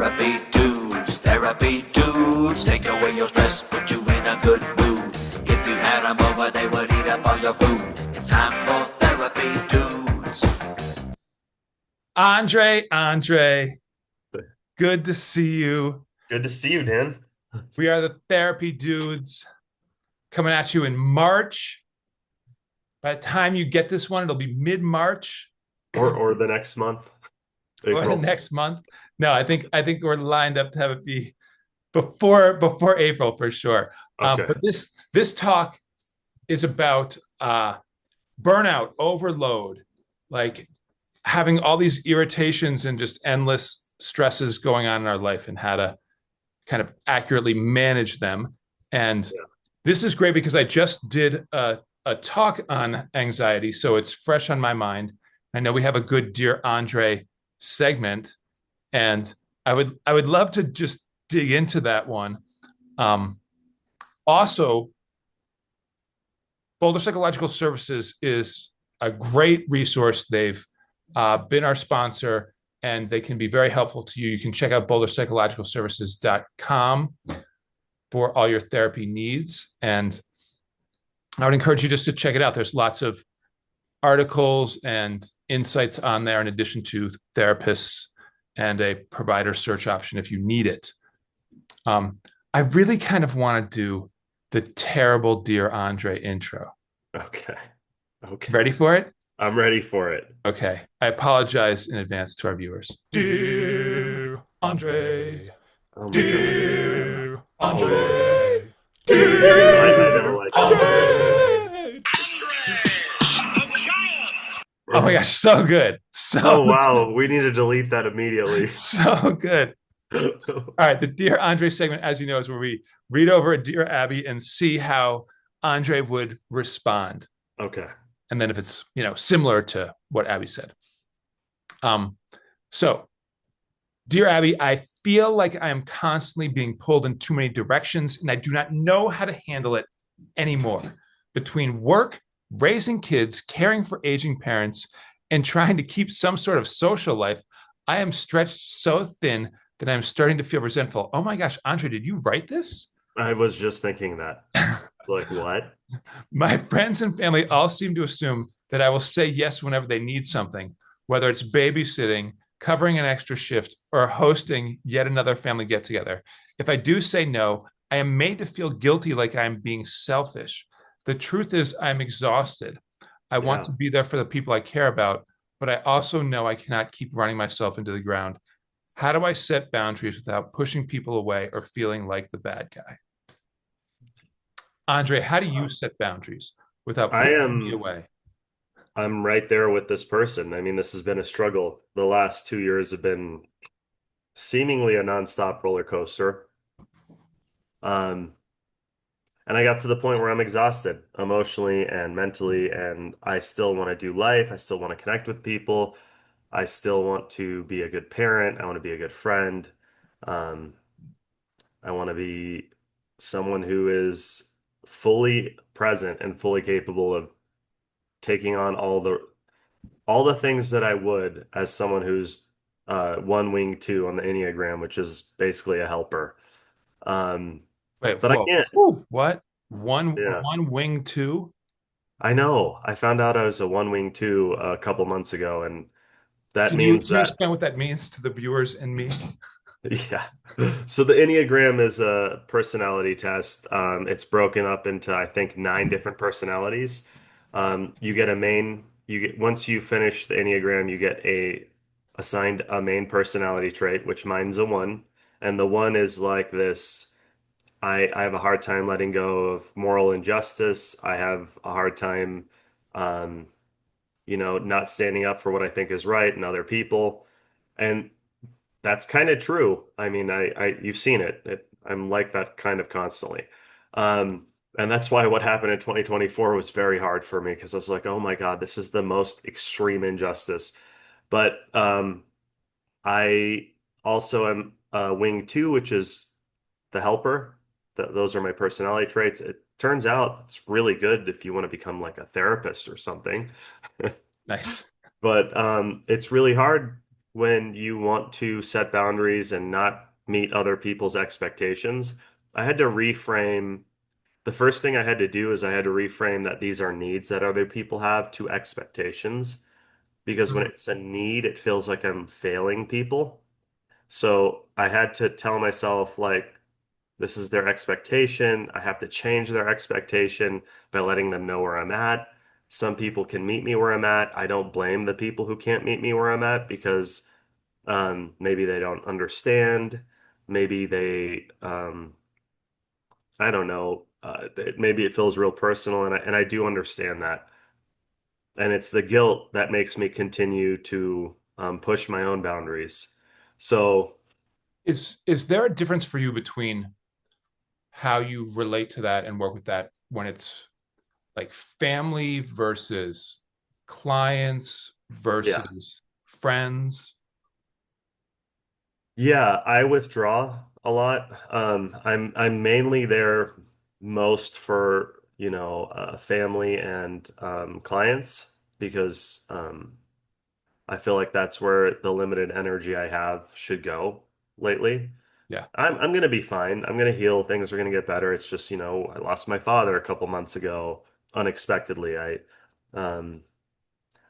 Therapy dudes, take away your stress, put you in a good mood. If you had them over, they would eat up all your food. It's time for therapy dudes. Andre, good to see you. Good to see you, Dan. We are the therapy dudes coming at you in March. By the time you get this one, it'll be mid-March Or the next month, or the April. next month. No, I think we're lined up to have it be before April for sure. Okay. But this talk is about burnout, overload, like having all these irritations and just endless stresses going on in our life and how to kind of accurately manage them. And Yeah. this is great because I just did a talk on anxiety, so it's fresh on my mind. I know we have a good Dear Andre segment, and I would love to just dig into that one. Um, Also, Boulder Psychological Services is a great resource. They've been our sponsor, and they can be very helpful to you. You can check out boulderpsychologicalservices.com for all your therapy needs. And I would encourage you just to check it out. There's lots of articles and insights on there, in addition to therapists and a provider search option if you need it. I really kind of want to do the terrible Dear Andre intro. Okay. Okay. Ready for it? I'm ready for it. Okay. I apologize in advance to our viewers. Dear Andre. Oh my Dear God. Andre. I don't like Andre. Oh my gosh, so good. Oh wow, we need to delete that immediately. So good. All right, the Dear Andre segment, as you know, is where we read over a Dear Abby and see how Andre would respond. Okay. And then if it's, similar to what Abby said. So, Dear Abby, I feel like I am constantly being pulled in too many directions, and I do not know how to handle it anymore. Between work, raising kids, caring for aging parents, and trying to keep some sort of social life, I am stretched so thin that I'm starting to feel resentful. Oh my gosh, Andre, did you write this? I was just thinking that. Like, what? My friends and family all seem to assume that I will say yes whenever they need something, whether it's babysitting, covering an extra shift, or hosting yet another family get together. If I do say no, I am made to feel guilty, like I'm being selfish. The truth is, I'm exhausted. I want Yeah. to be there for the people I care about, but I also know I cannot keep running myself into the ground. How do I set boundaries without pushing people away or feeling like the bad guy? Andre, how do you set boundaries without I pushing me am away? I'm right there with this person. I mean, this has been a struggle. The last 2 years have been seemingly a nonstop roller coaster. Um, and I got to the point where I'm exhausted emotionally and mentally, and I still want to do life. I still want to connect with people. I still want to be a good parent. I want to be a good friend. Um, I want to be someone who is fully present and fully capable of taking on all the things that I would as someone who's one wing two on the Enneagram, which is basically a helper. Um, Wait, but I whoa, can't. whoa, what? One Yeah, one wing two? I know. I found out I was a one wing two a couple months ago, and that means Can you that explain what that means to the viewers and me? yeah. So the Enneagram is a personality test. It's broken up into, I think, 9 different personalities. You get once you finish the Enneagram, you get assigned a main personality trait, which mine's a one. And the one is like this. I have a hard time letting go of moral injustice. I have a hard time, um, not standing up for what I think is right and other people. And that's kind of true. I mean, you've seen it. I'm like that kind of constantly. And that's why what happened in 2024 was very hard for me because I was like, oh my God, this is the most extreme injustice. But I also am wing two, which is the helper. Those are my personality traits. It turns out it's really good if you want to become like a therapist or something. Nice. But it's really hard when you want to set boundaries and not meet other people's expectations, I had to reframe. The first thing I had to do is I had to reframe that these are needs that other people have to expectations. Because when Mm. it's a need, it feels like I'm failing people. So I had to tell myself, like, this is their expectation. I have to change their expectation by letting them know where I'm at. Some people can meet me where I'm at. I don't blame the people who can't meet me where I'm at because maybe they don't understand. Maybe I don't know. Maybe it feels real personal, and I do understand that. And it's the guilt that makes me continue to push my own boundaries. So, Is there a difference for you between how you relate to that and work with that when it's like family versus clients yeah. versus friends? Yeah, I withdraw a lot. I'm mainly there most for, family and clients because I feel like that's where the limited energy I have should go lately. Yeah. I'm gonna be fine. I'm gonna heal. Things are gonna get better. It's just, I lost my father a couple months ago unexpectedly. Um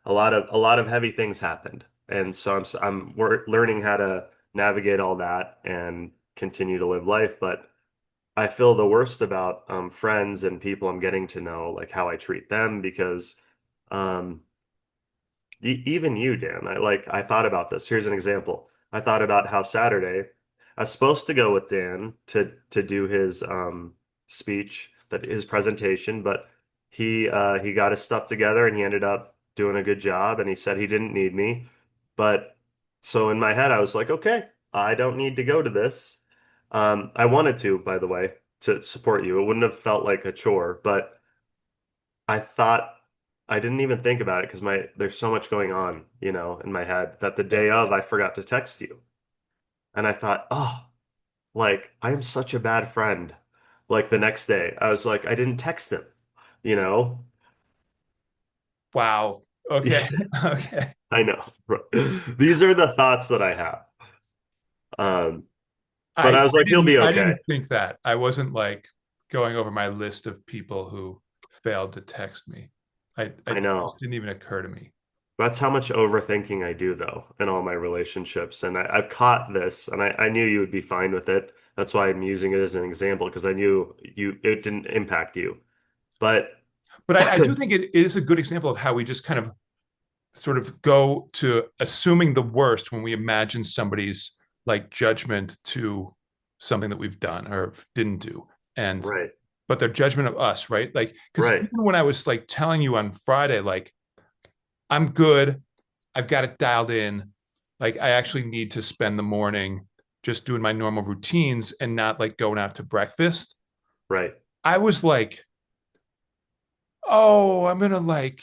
a lot of heavy things happened. And so we're learning how to navigate all that and continue to live life. But I feel the worst about friends and people I'm getting to know, like how I treat them, because um, even you, Dan, I thought about this. Here's an example. I thought about how Saturday I was supposed to go with Dan to do his speech, that his presentation, but he got his stuff together and he ended up doing a good job and he said he didn't need me. But so in my head I was like, okay, I don't need to go to this. I wanted to, by the way, to support you. It wouldn't have felt like a chore, but I thought I didn't even think about it because my there's so much going on, in my head that the Yeah. day of I forgot to text you. And I thought, oh, like I am such a bad friend. Like the next day, I was like, I didn't text him, you know? Wow. Okay. Okay. I know. These are the thoughts that I have. Um, but I I was like, he'll be I okay. didn't think that. I wasn't like going over my list of people who failed to text me. I I just know. didn't even occur to me. That's how much overthinking I do, though, in all my relationships. And I've caught this, and I knew you would be fine with it. That's why I'm using it as an example, because I knew it didn't impact you. But But I do think it is a good example of how we just kind of sort of go to assuming the worst when we imagine somebody's like judgment to something that we've done or didn't do. And right, but their judgment of us, right? Like, because right, even when I was like telling you on Friday, like, I'm good, I've got it dialed in, like, I actually need to spend the morning just doing my normal routines and not like going out to breakfast. right. I was like, oh, I'm gonna like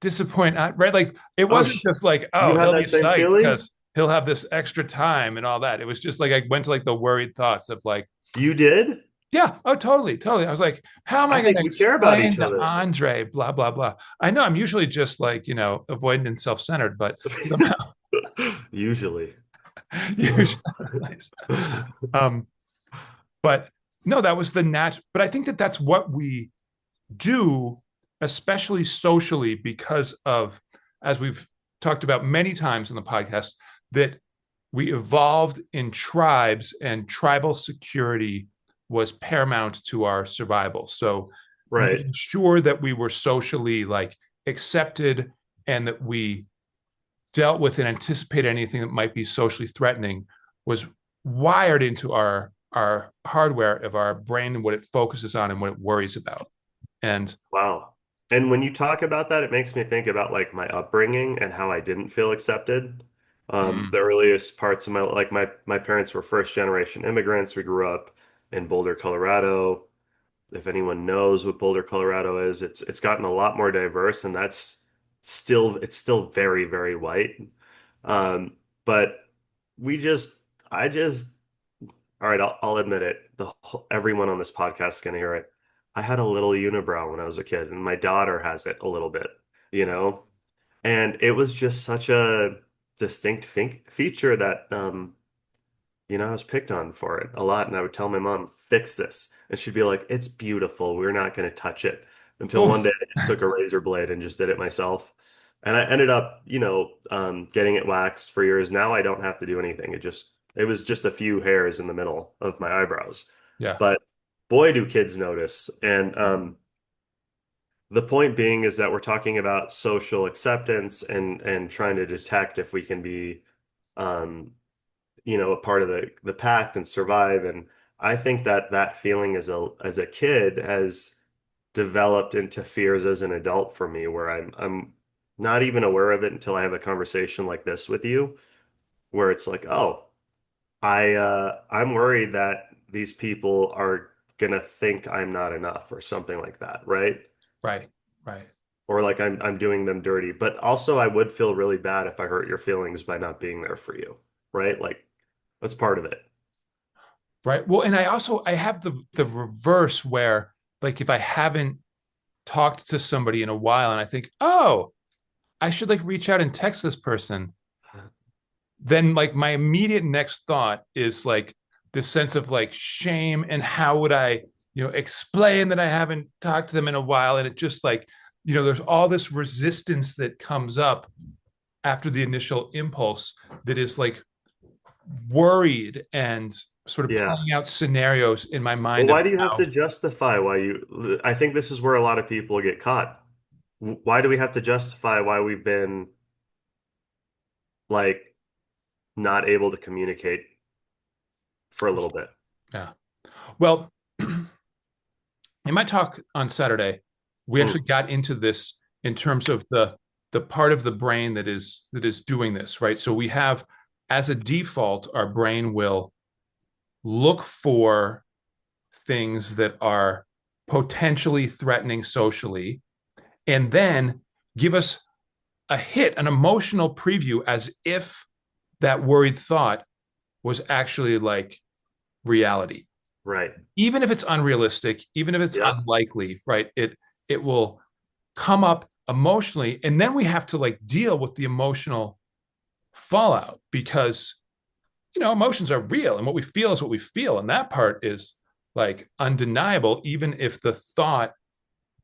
disappoint, right? Like, it Oh, wasn't just like, you oh, had he'll be that same psyched feeling? because he'll have this extra time and all that. It was just like I went to like the worried thoughts of like, You did? yeah, oh, totally, totally. I was like, how am I I going think to we care about explain each to other. Andre, blah, blah, blah. I know I'm usually just like, avoidant and self centered, but somehow, Usually. usually, um, but no, that was the natural. But I think that that's what we do, especially socially, because of, as we've talked about many times in the podcast, that we evolved in tribes and tribal security was paramount to our survival. So Right. making sure that we were socially like accepted and that we dealt with and anticipated anything that might be socially threatening was wired into our hardware of our brain and what it focuses on and what it worries about. And Wow. And when you talk about that, it makes me think about like my upbringing and how I didn't feel accepted. mm, The earliest parts of my parents were first generation immigrants. We grew up in Boulder, Colorado. If anyone knows what Boulder, Colorado is, it's gotten a lot more diverse, and it's still very, very white. Um, but we just I just all right, I'll admit it. Everyone on this podcast is gonna hear it. I had a little unibrow when I was a kid, and my daughter has it a little bit, you know? And it was just such a distinct feature that I was picked on for it a lot, and I would tell my mom, "Fix this," and she'd be like, "It's beautiful. We're not going to touch it." Until one Oh, day, I just took a razor blade and just did it myself, and I ended up, getting it waxed for years. Now I don't have to do anything. It was just a few hairs in the middle of my eyebrows, yeah, but boy, do kids notice. And the point being is that we're talking about social acceptance and trying to detect if we can be um, a part of the pack and survive. And I think that that feeling as a kid has developed into fears as an adult for me, where I'm not even aware of it until I have a conversation like this with you, where it's like, oh, I'm worried that these people are gonna think I'm not enough or something like that, right? right, right, Or like I'm doing them dirty. But also I would feel really bad if I hurt your feelings by not being there for you, right? Like that's part of it. right. Well, and I have the reverse where like if I haven't talked to somebody in a while and I think, oh, I should like reach out and text this person, then like my immediate next thought is like this sense of like shame and how would I, explain that I haven't talked to them in a while. And it just like, there's all this resistance that comes up after the initial impulse that is like worried and sort of Yeah. playing out scenarios in my Well, mind of why do you have how. to justify why I think this is where a lot of people get caught. Why do we have to justify why we've been like not able to communicate for a little bit? Yeah. Well, in my talk on Saturday, we Mm, actually got into this in terms of the part of the brain that is doing this, right? So we have as a default, our brain will look for things that are potentially threatening socially, and then give us a hit, an emotional preview, as if that worried thought was actually like reality. right. Even if it's unrealistic, even if it's Yep. unlikely, right? It will come up emotionally, and then we have to like deal with the emotional fallout because emotions are real and what we feel is what we feel, and that part is like undeniable, even if the thought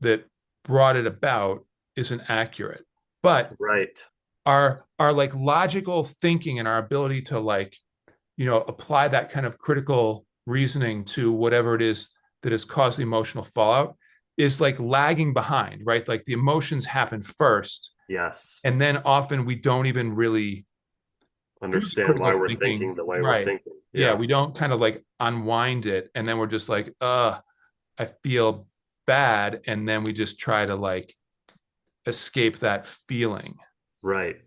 that brought it about isn't accurate. But Right. our like logical thinking and our ability to like apply that kind of critical reasoning to whatever it is that has caused the emotional fallout is like lagging behind, right? Like the emotions happen first, Yes. and then often we don't even really do the Understand critical why we're thinking, thinking the way we're right? thinking. Yeah, Yeah. we don't kind of like unwind it, and then we're just like, I feel bad, and then we just try to like escape that feeling. Right.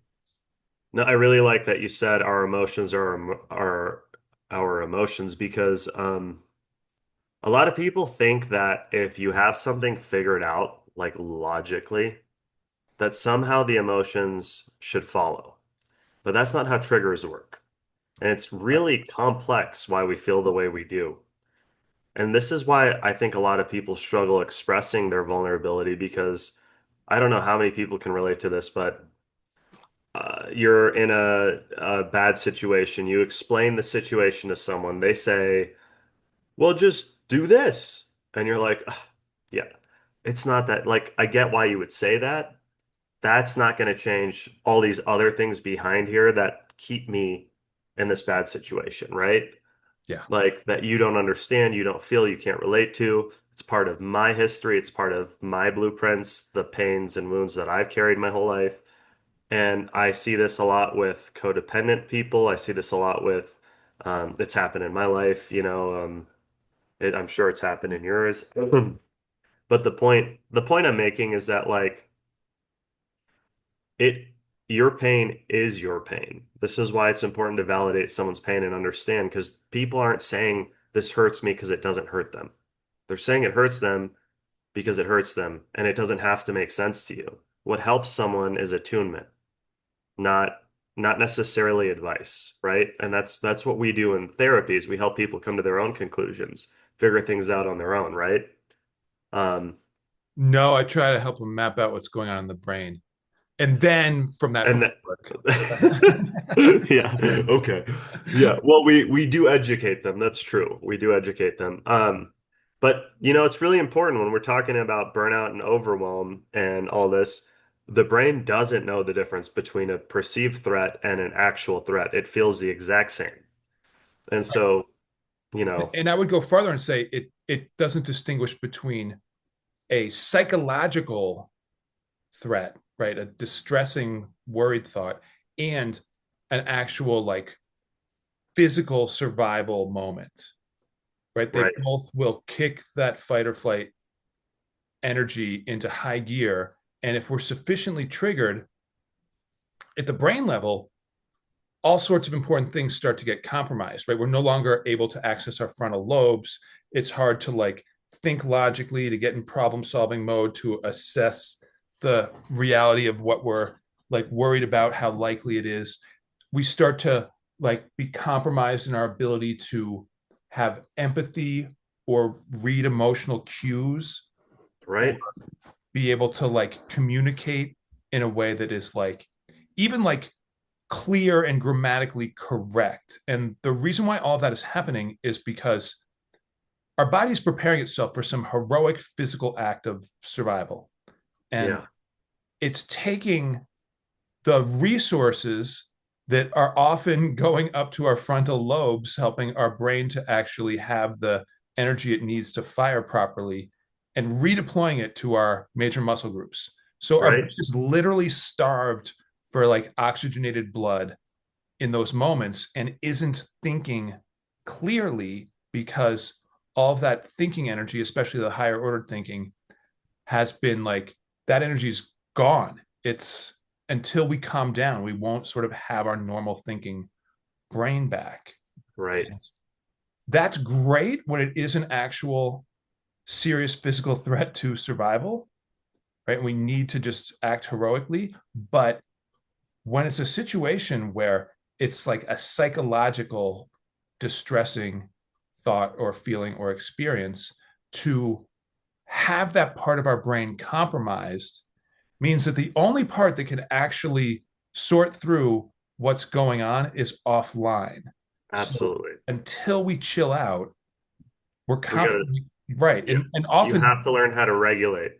No, I really like that you said our emotions are our emotions because a lot of people think that if you have something figured out, like logically, that somehow the emotions should follow. But that's not how triggers work. And it's Right. really complex why we feel the way we do. And this is why I think a lot of people struggle expressing their vulnerability because I don't know how many people can relate to this, but you're in a bad situation. You explain the situation to someone. They say, well, just do this. And you're like, "Ugh, yeah, it's not that. Like, I get why you would say that. That's not going to change all these other things behind here that keep me in this bad situation, right? Yeah. Like that you don't understand, you don't feel, you can't relate to. It's part of my history, it's part of my blueprints, the pains and wounds that I've carried my whole life. And I see this a lot with codependent people. I see this a lot with, it's happened in my life, I'm sure it's happened in yours. But the point I'm making is that like it, your pain is your pain. This is why it's important to validate someone's pain and understand because people aren't saying this hurts me because it doesn't hurt them. They're saying it hurts them because it hurts them, and it doesn't have to make sense to you. What helps someone is attunement, not not necessarily advice, right? And that's what we do in therapy is we help people come to their own conclusions, figure things out on their own, right? Um, No, I try to help them map out what's going on in the brain. And then from that And that, framework, yeah, okay. Yeah. Well, we do educate them. That's true. We do educate them. But it's really important when we're talking about burnout and overwhelm and all this, the brain doesn't know the difference between a perceived threat and an actual threat. It feels the exact same. And so, you know, and I would go further and say it doesn't distinguish between a psychological threat, right? A distressing, worried thought, and an actual like physical survival moment, right? They right, both will kick that fight or flight energy into high gear. And if we're sufficiently triggered at the brain level, all sorts of important things start to get compromised, right? We're no longer able to access our frontal lobes. It's hard to like think logically, to get in problem solving mode, to assess the reality of what we're like worried about, how likely it is. We start to like be compromised in our ability to have empathy or read emotional cues or right, be able to like communicate in a way that is like even like clear and grammatically correct. And the reason why all of that is happening is because our body's preparing itself for some heroic physical act of survival. And yeah, it's taking the resources that are often going up to our frontal lobes, helping our brain to actually have the energy it needs to fire properly, and redeploying it to our major muscle groups. So our brain right, is literally starved for like oxygenated blood in those moments and isn't thinking clearly because all of that thinking energy, especially the higher ordered thinking, has been like that energy's gone. It's until we calm down, we won't sort of have our normal thinking brain back. right, And that's great when it is an actual serious physical threat to survival, right? We need to just act heroically. But when it's a situation where it's like a psychological distressing thought or feeling or experience, to have that part of our brain compromised means that the only part that can actually sort through what's going on is offline. So absolutely. until we chill out, we're We gotta, right. yeah, And you often, have to learn how to regulate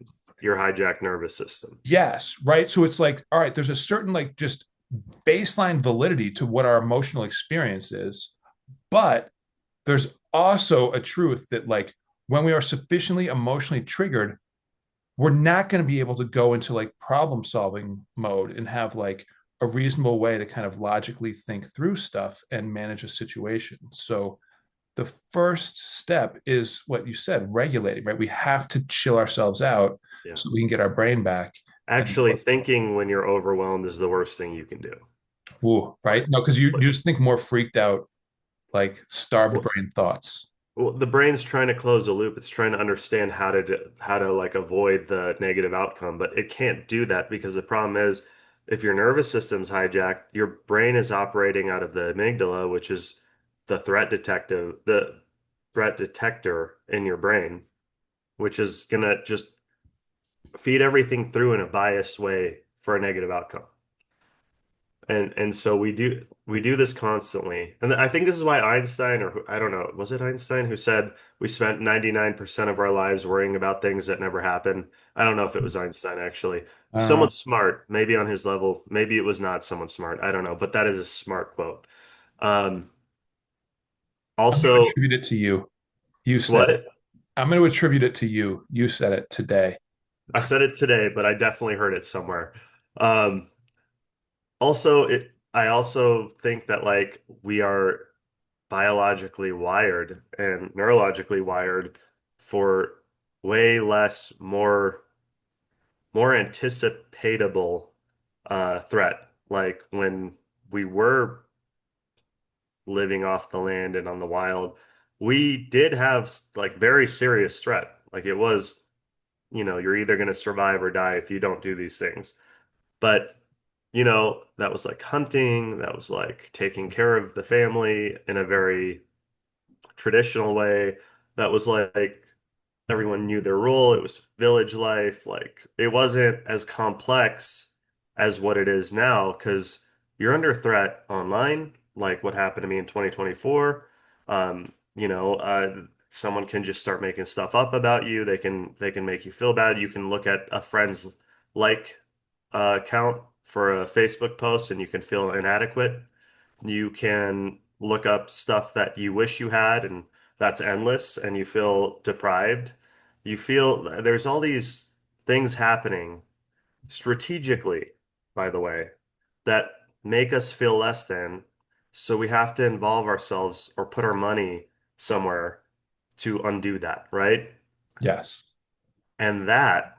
your hijacked nervous system. yes, right. So it's like, all right, there's a certain like just baseline validity to what our emotional experience is, but there's also a truth that like when we are sufficiently emotionally triggered, we're not going to be able to go into like problem solving mode and have like a reasonable way to kind of logically think through stuff and manage a situation. So the first step is what you said, regulating, right? We have to chill ourselves out Yeah. so we can get our brain back. And Actually, thinking when you're overwhelmed is the worst thing you can do. ooh, right? Like, No, because you like, just think more freaked out, like starved well, brain thoughts. well, the brain's trying to close a loop. It's trying to understand how to like avoid the negative outcome, but it can't do that because the problem is if your nervous system's hijacked, your brain is operating out of the amygdala, which is the threat detector in your brain, which is gonna just feed everything through in a biased way for a negative outcome. And so we do this constantly. And I think this is why Einstein, I don't know, was it Einstein who said we spent 99% of our lives worrying about things that never happen? I don't know if it was Einstein actually. I don't Someone know. smart, maybe on his level, maybe it was not someone smart. I don't know, but that is a smart quote. Um, I'm going to also, attribute it to you. You said it. what? I'm going to attribute it to you. You said it today. I said it today, but I definitely heard it somewhere. Um, I also think that like we are biologically wired and neurologically wired for way less, more anticipatable threat. Like when we were living off the land and on the wild, we did have like very serious threat. Like it was, you're either going to survive or die if you don't do these things. But that was like hunting, that was like taking care of the family in a very traditional way. That was like everyone knew their role. It was village life. Like it wasn't as complex as what it is now because you're under threat online, like what happened to me in 2024. You know, someone can just start making stuff up about you. They can make you feel bad. You can look at a friend's like account for a Facebook post and you can feel inadequate. You can look up stuff that you wish you had, and that's endless, and you feel deprived. You feel there's all these things happening strategically, by the way, that make us feel less than. So we have to involve ourselves or put our money somewhere to undo that, right? Yes. And that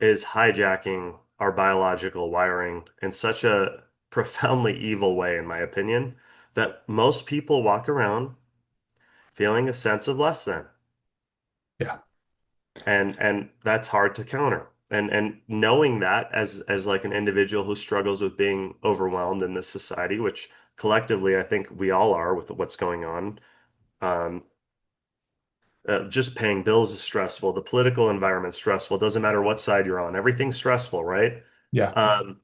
is hijacking our biological wiring in such a profoundly evil way, in my opinion, that most people walk around feeling a sense of less than. Yeah. And that's hard to counter. And knowing that as like an individual who struggles with being overwhelmed in this society, which collectively I think we all are with what's going on, um, just paying bills is stressful. The political environment's stressful. It doesn't matter what side you're on. Everything's stressful, right? Yeah. Um,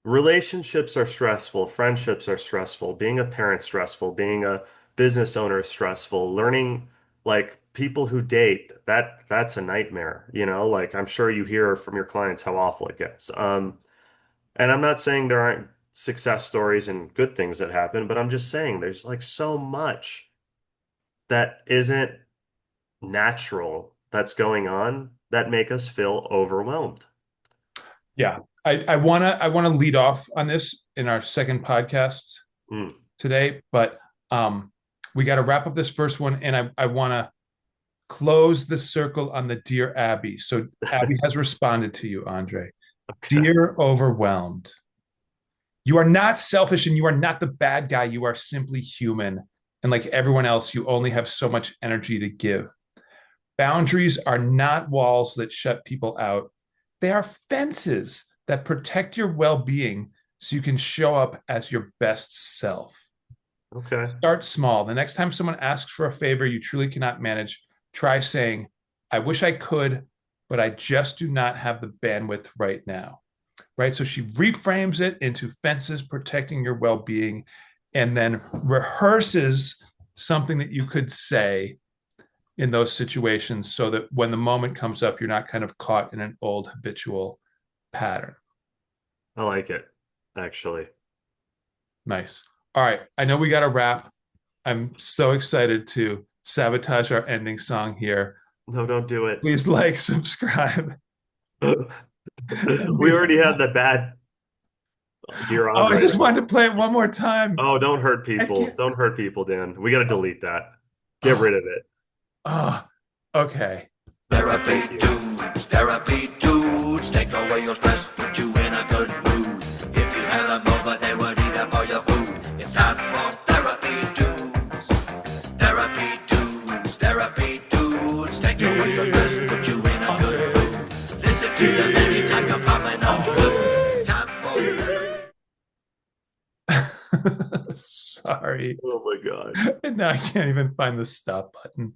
Relationships are stressful. Friendships are stressful. Being a parent stressful. Being a business owner is stressful. Learning, like people who date, that's a nightmare. You know, like I'm sure you hear from your clients how awful it gets. And I'm not saying there aren't success stories and good things that happen, but I'm just saying there's like so much that isn't natural that's going on that make us feel overwhelmed. Yeah. I wanna lead off on this in our second podcast Mm, today, but we got to wrap up this first one, and I want to close the circle on the Dear Abby. So Abby has responded to you, Andre. okay. Dear Overwhelmed, you are not selfish and you are not the bad guy. You are simply human. And like everyone else, you only have so much energy to give. Boundaries are not walls that shut people out, they are fences that protect your well being so you can show up as your best self. Okay. Start small. The next time someone asks for a favor you truly cannot manage, try saying, I wish I could, but I just do not have the bandwidth right now. Right. So she reframes it into fences protecting your well being and then rehearses something that you could say in those situations so that when the moment comes up, you're not kind of caught in an old habitual pattern. I like it, actually. Nice. All right. I know we got to wrap. I'm so excited to sabotage our ending song here. No, don't do it. Please like, subscribe. We already had the bad Dear Oh, I Andre just wanted song. to play it one more time. Oh, don't hurt I people. can't. Don't hurt people, Dan. We got to delete that. Get Oh, rid of it. oh, okay. Thank you. Therapy dudes, take away your stress, put you in a good mood. If you had them over, they would eat up all your food. It's time for therapy dudes. Therapy dudes, take away your stress, put you in a good mood. Listen to them anytime you're coming unglued. Time for Sorry. Oh my God. And now I can't even find the stop button.